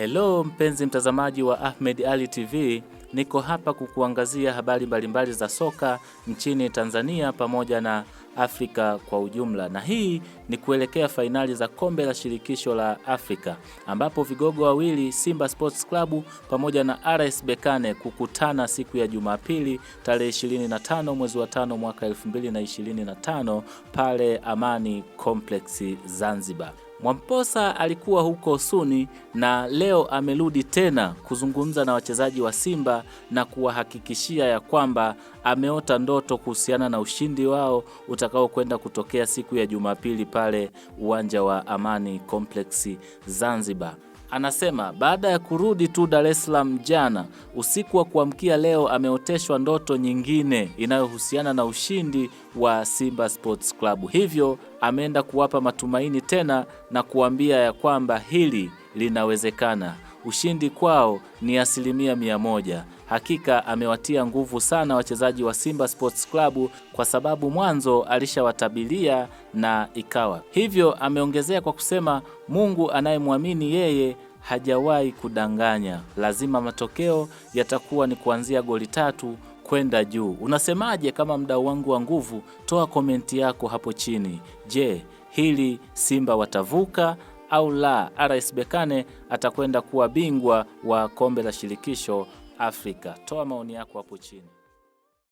Hello mpenzi mtazamaji wa Ahmed Ali TV, niko hapa kukuangazia habari mbalimbali za soka nchini Tanzania pamoja na Afrika kwa ujumla. Na hii ni kuelekea fainali za kombe la shirikisho la Afrika, ambapo vigogo wawili Simba Sports Club pamoja na RS Berkane kukutana siku ya Jumapili tarehe 25 mwezi wa 5 mwaka 2025 pale Amani Complex Zanzibar. Mwamposa alikuwa huko Suni na leo amerudi tena kuzungumza na wachezaji wa Simba na kuwahakikishia ya kwamba ameota ndoto kuhusiana na ushindi wao utakao kwenda kutokea siku ya Jumapili pale uwanja wa Amani Complex Zanzibar. Anasema baada ya kurudi tu Dar es Salaam jana, usiku wa kuamkia leo ameoteshwa ndoto nyingine inayohusiana na ushindi wa Simba Sports Club. Hivyo ameenda kuwapa matumaini tena na kuambia ya kwamba hili linawezekana. Ushindi kwao ni 100%. Hakika amewatia nguvu sana wachezaji wa Simba Sports Club kwa sababu mwanzo alishawatabilia na ikawa. Hivyo ameongezea kwa kusema Mungu anayemwamini yeye hajawahi kudanganya. Lazima matokeo yatakuwa ni kuanzia goli 3 kwenda juu. Unasemaje kama mdau wangu wa nguvu? Toa komenti yako hapo chini. Je, hili Simba watavuka au la? RS Berkane atakwenda kuwa bingwa wa kombe la shirikisho Afrika? Toa maoni yako hapo chini.